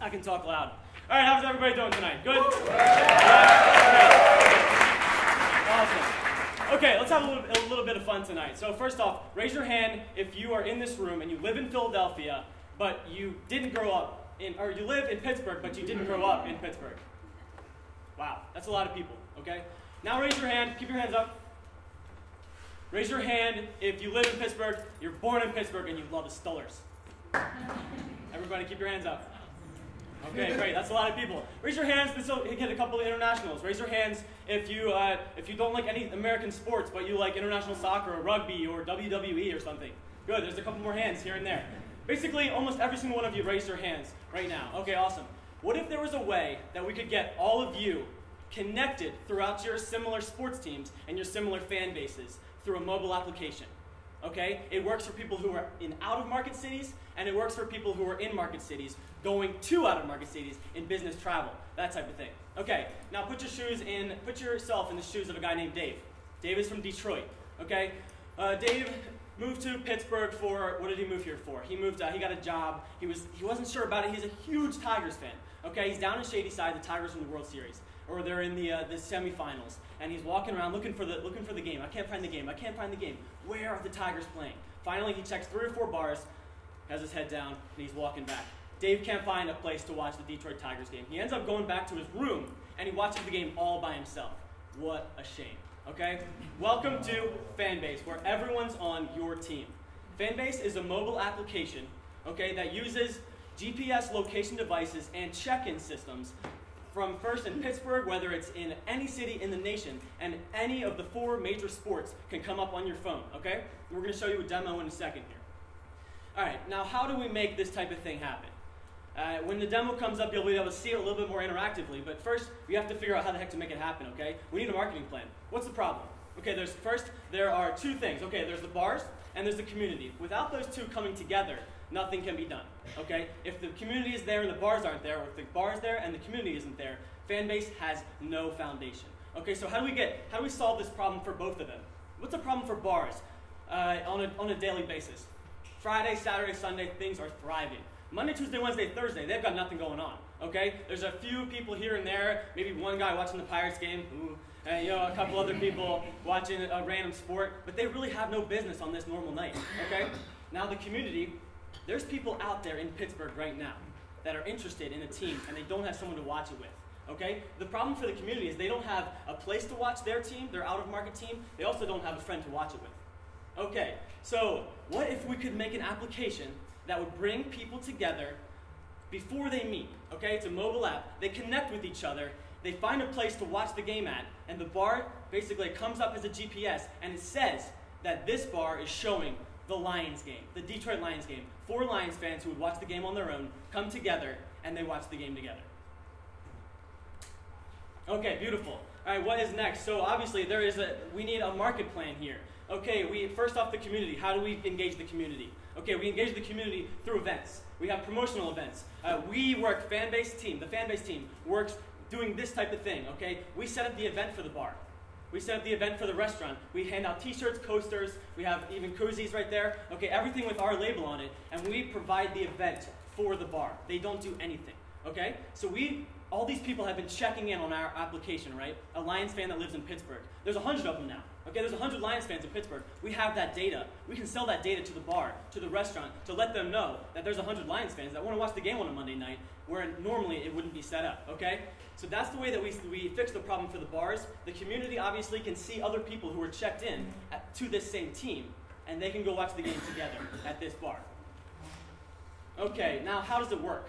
I can talk loud. All right, how's everybody doing tonight? Good? Awesome. Okay, let's have a little bit of fun tonight. So first off, raise your hand if you are in this room and you live in Philadelphia, but you didn't grow up or you live in Pittsburgh, but you didn't grow up in Pittsburgh. Wow, that's a lot of people, okay? Now raise your hand, keep your hands up. Raise your hand if you live in Pittsburgh, you're born in Pittsburgh, and you love the Steelers. Everybody keep your hands up. Okay, great, that's a lot of people. Raise your hands, this will get a couple of internationals. Raise your hands if you don't like any American sports, but you like international soccer or rugby or WWE or something. Good, there's a couple more hands here and there. Basically, almost every single one of you raised your hands right now. Okay, awesome. What if there was a way that we could get all of you connected throughout your similar sports teams and your similar fan bases through a mobile application? Okay? It works for people who are in out-of-market cities, and it works for people who are in market cities, going to out-of-market cities in business travel, that type of thing. Okay, now put yourself in the shoes of a guy named Dave. Dave is from Detroit. Okay? Dave moved to Pittsburgh for, what did he move here for? He got a job. He wasn't sure about it. He's a huge Tigers fan. Okay, he's down in Shadyside. The Tigers are in the World Series, or they're in the semifinals, and he's walking around looking for the game. I can't find the game. I can't find the game. Where are the Tigers playing? Finally, he checks 3 or 4 bars, has his head down, and he's walking back. Dave can't find a place to watch the Detroit Tigers game. He ends up going back to his room, and he watches the game all by himself. What a shame. Okay? Welcome to Fanbase, where everyone's on your team. Fanbase is a mobile application, okay, that uses GPS location devices and check-in systems from first in Pittsburgh, whether it's in any city in the nation, and any of the 4 major sports can come up on your phone, okay? We're going to show you a demo in a second here. All right, now how do we make this type of thing happen? When the demo comes up, you'll be able to see it a little bit more interactively, but first, we have to figure out how the heck to make it happen, okay? We need a marketing plan. What's the problem? Okay, there are 2 things. Okay, there's the bars, and there's the community. Without those 2 coming together, nothing can be done, okay? If the community is there and the bars aren't there, or if the bar is there and the community isn't there, Fanbase has no foundation. Okay, so how do we solve this problem for both of them? What's the problem for bars on a daily basis? Friday, Saturday, Sunday, things are thriving. Monday, Tuesday, Wednesday, Thursday, they've got nothing going on, okay? There's a few people here and there, maybe one guy watching the Pirates game, and a couple other people watching a random sport, but they really have no business on this normal night, okay? Now the community, there's people out there in Pittsburgh right now that are interested in a team, and they don't have someone to watch it with, okay? The problem for the community is they don't have a place to watch their team, their out-of-market team. They also don't have a friend to watch it with. Okay, so what if we could make an application that would bring people together before they meet, okay? It's a mobile app. They connect with each other. They find a place to watch the game at, and the bar basically comes up as a GPS, and it says that this bar is showing the Lions game, the Detroit Lions game. 4 Lions fans who would watch the game on their own come together, and they watch the game together. Okay, beautiful. All right, what is next? So obviously we need a market plan here. Okay, first off the community. How do we engage the community? Okay, we engage the community through events. We have promotional events. The Fanbase team works doing this type of thing, okay? We set up the event for the bar. We set up the event for the restaurant. We hand out t-shirts, coasters, we have even koozies right there. Okay, everything with our label on it, and we provide the event for the bar. They don't do anything, okay? So all these people have been checking in on our application, right? A Lions fan that lives in Pittsburgh. There's 100 of them now. Okay, there's 100 Lions fans in Pittsburgh. We have that data. We can sell that data to the bar, to the restaurant, to let them know that there's 100 Lions fans that want to watch the game on a Monday night, where normally it wouldn't be set up, okay? So that's the way that we fix the problem for the bars. The community obviously can see other people who are checked in to this same team, and they can go watch the game together at this bar. Okay, now how does it work?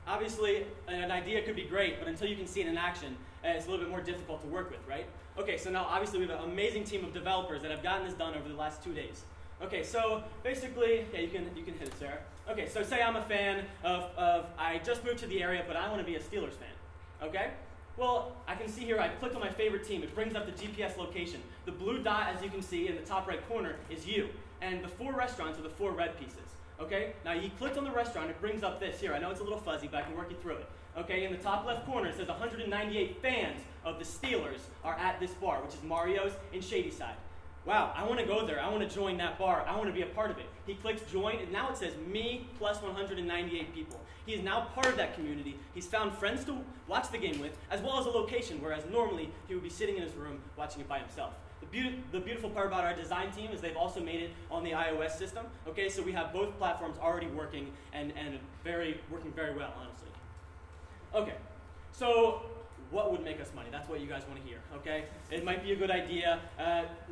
Obviously, an idea could be great, but until you can see it in action, it's a little bit more difficult to work with, right? Okay, so now obviously we have an amazing team of developers that have gotten this done over the last 2 days. Okay, so basically, yeah, you can hit it, Sarah. Okay, so say I'm a fan of I just moved to the area, but I want to be a Steelers fan. Okay? Well, I can see here, I clicked on my favorite team. It brings up the GPS location. The blue dot, as you can see in the top right corner, is you. And the 4 restaurants are the 4 red pieces. Okay? Now, you clicked on the restaurant, it brings up this here. I know it's a little fuzzy, but I can work you through it. Okay, in the top left corner, it says 198 fans of the Steelers are at this bar, which is Mario's in Shadyside. Wow, I want to go there. I want to join that bar. I want to be a part of it. He clicks join, and now it says me plus 198 people. He is now part of that community. He's found friends to watch the game with, as well as a location, whereas normally he would be sitting in his room watching it by himself. The beautiful part about our design team is they've also made it on the iOS system. Okay, so we have both platforms already working and working very well, honestly. Okay, so what would make us money? That's what you guys want to hear, okay? It might be a good idea.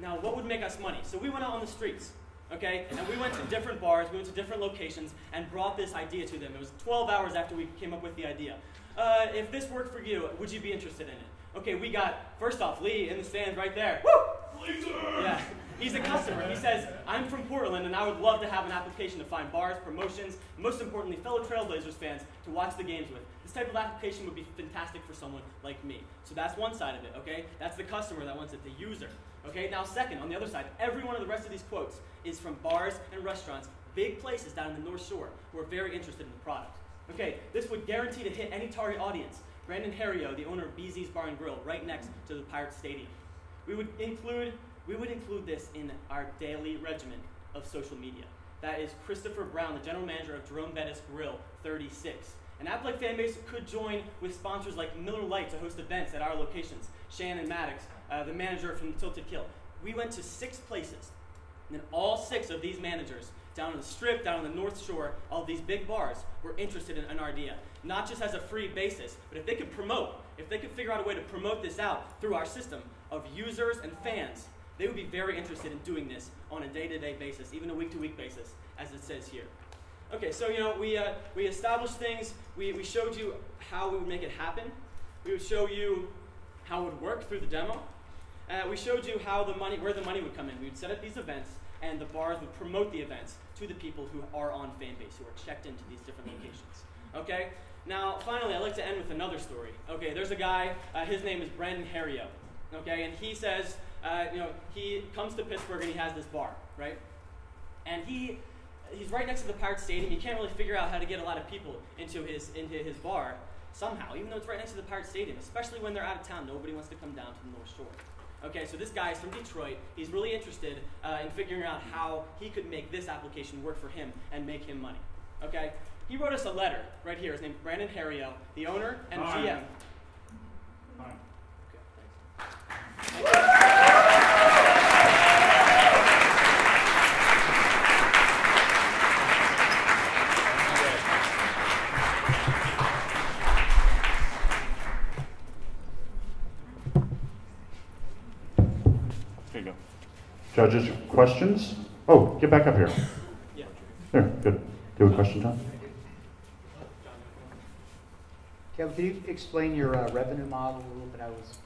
Now, what would make us money? So we went out on the streets, okay? And we went to different bars, we went to different locations, and brought this idea to them. It was 12 hours after we came up with the idea. If this worked for you, would you be interested in it? Okay, we got, first off, Lee in the stands right there. Woo! Yeah, he's a customer. He says, I'm from Portland, and I would love to have an application to find bars, promotions, and most importantly, fellow Trailblazers fans to watch the games with. This type of application would be fantastic for someone like me. So that's one side of it, okay? That's the customer that wants it, the user. Okay, now second, on the other side, every one of the rest of these quotes is from bars and restaurants, big places down in the North Shore who are very interested in the product. Okay, this would guarantee to hit any target audience. Brandon Herrio, the owner of BZ's Bar and Grill, right next to the Pirates Stadium. We would include this in our daily regimen of social media. That is Christopher Brown, the general manager of Jerome Bettis Grill 36. An app like Fanbase could join with sponsors like Miller Lite to host events at our locations. Shannon Maddox, the manager from Tilted Kill. We went to 6 places, and then all 6 of these managers, down on the Strip, down on the North Shore, all these big bars, were interested in an idea. Not just as a free basis, but if they could figure out a way to promote this out through our system of users and fans, they would be very interested in doing this on a day-to-day basis, even a week-to-week basis, as it says here. Okay, so we established things. We showed you how we would make it happen. We would show you how it would work through the demo. We showed you where the money would come in. We would set up these events, and the bars would promote the events to the people who are on Fanbase, who are checked into these different locations. Okay. Now, finally, I'd like to end with another story. Okay, there's a guy. His name is Brandon Herrio. Okay, and he says, he comes to Pittsburgh and he has this bar, right? And he's right next to the Pirates Stadium. He can't really figure out how to get a lot of people into his bar somehow, even though it's right next to the Pirates Stadium, especially when they're out of town. Nobody wants to come down to the North Shore. Okay, so this guy is from Detroit. He's really interested in figuring out how he could make this application work for him and make him money. Okay, he wrote us a letter right here. His name's Brandon Herrio, the owner and GM. Hi. Okay, thanks. There you go. Judges, questions? Oh, get back up here. Yeah. There, good. Do you have a question, John? Kevin, can you explain your revenue model a little bit? I was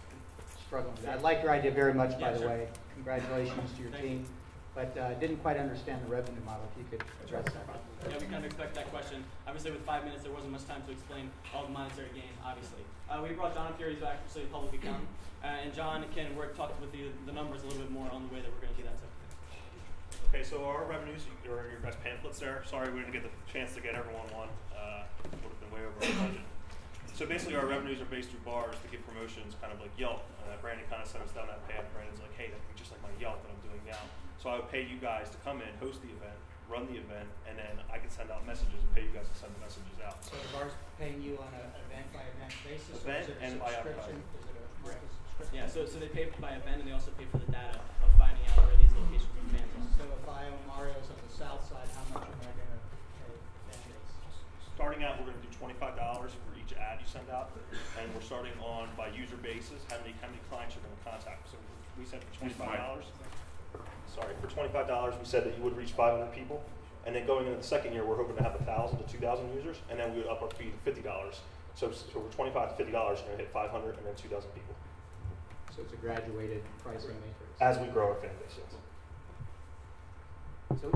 struggling with that. I like your idea very much, by the way. Congratulations to your team. But didn't quite understand the revenue model, if you could address that. Yeah, we kind of expect that question. Obviously, with 5 minutes, there wasn't much time to explain all the monetary gain, obviously. We brought John up here. He's actually a public accountant. And John can talk with the numbers a little bit more on the way that we're going to do that. Okay, so our revenues are in your guys' pamphlets there. Sorry we didn't get the chance to get everyone one. Would have been way over our budget. So basically our revenues are based through bars to get promotions, kind of like Yelp. Brandon kind of sent us down that path. Brandon's like, hey, that'd be just like my Yelp that I'm doing now. So I would pay you guys to come in, host the event, run the event, and then I could send out messages and pay you guys to send the messages out. So the bar's paying you on an event-by-event basis? Event or is it a and by subscription? advertising. Is it a monthly subscription? Yeah, so they pay by event, and they also pay for the data of finding out where these locations are fans are. So if I own Mario's on the south side, how much am I going to pay Fanbase? Starting out, we're going to do $25 for each ad you send out, and we're starting on by user basis, how many clients you're going to contact. So we said for $25. Sorry, for $25, we said that you would reach 500 people, and then going into the second year, we're hoping to have 1,000 to 2,000 users, and then we would up our fee to $50. So for $25 to $50, you're going to hit 500 and then 2,000 people. So it's a graduated pricing matrix. As we grow our fan base, yes. So,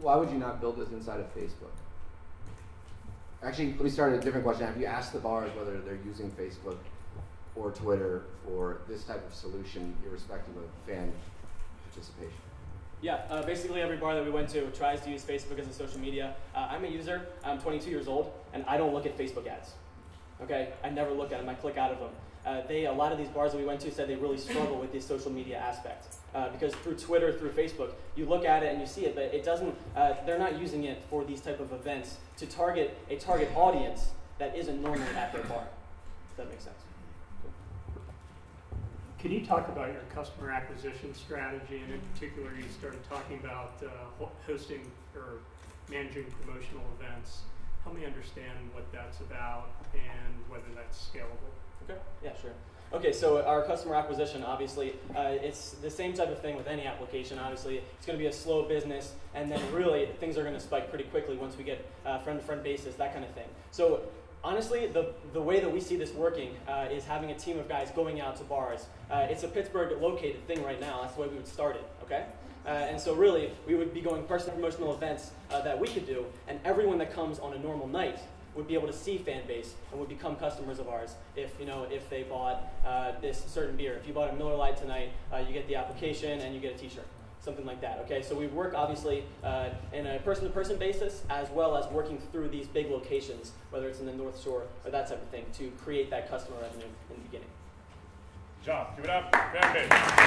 why would you not build this inside of Facebook? Actually, let me start a different question. Have you asked the bars whether they're using Facebook or Twitter for this type of solution, irrespective of fan participation? Yeah, basically every bar that we went to tries to use Facebook as a social media. I'm a user, I'm 22 years old, and I don't look at Facebook ads. Okay, I never look at them, I click out of them. a lot of these bars that we went to said they really struggle with this social media aspect. Because through Twitter, through Facebook, you look at it and you see it, but it doesn't, they're not using it for these type of events to target a target audience that isn't normally at their bar. If that makes sense. Can you talk about your customer acquisition strategy, and in particular you started talking about hosting or managing promotional events. Help me understand what that's about and whether that's scalable. Okay, yeah, sure. Okay, so our customer acquisition, obviously, it's the same type of thing with any application. Obviously, it's going to be a slow business, and then really things are going to spike pretty quickly once we get friend-to-friend basis, that kind of thing. So honestly, the way that we see this working is having a team of guys going out to bars. It's a Pittsburgh-located thing right now. That's the way we would start it, okay? And so really, we would be going personal promotional events that we could do, and everyone that comes on a normal night would be able to see Fanbase and would become customers of ours if they bought this certain beer. If you bought a Miller Lite tonight, you get the application and you get a T-shirt, something like that. Okay, so we work obviously in a person-to-person basis as well as working through these big locations, whether it's in the North Shore or that type of thing, to create that customer revenue in the beginning. Good job. Give it up. Fanbase.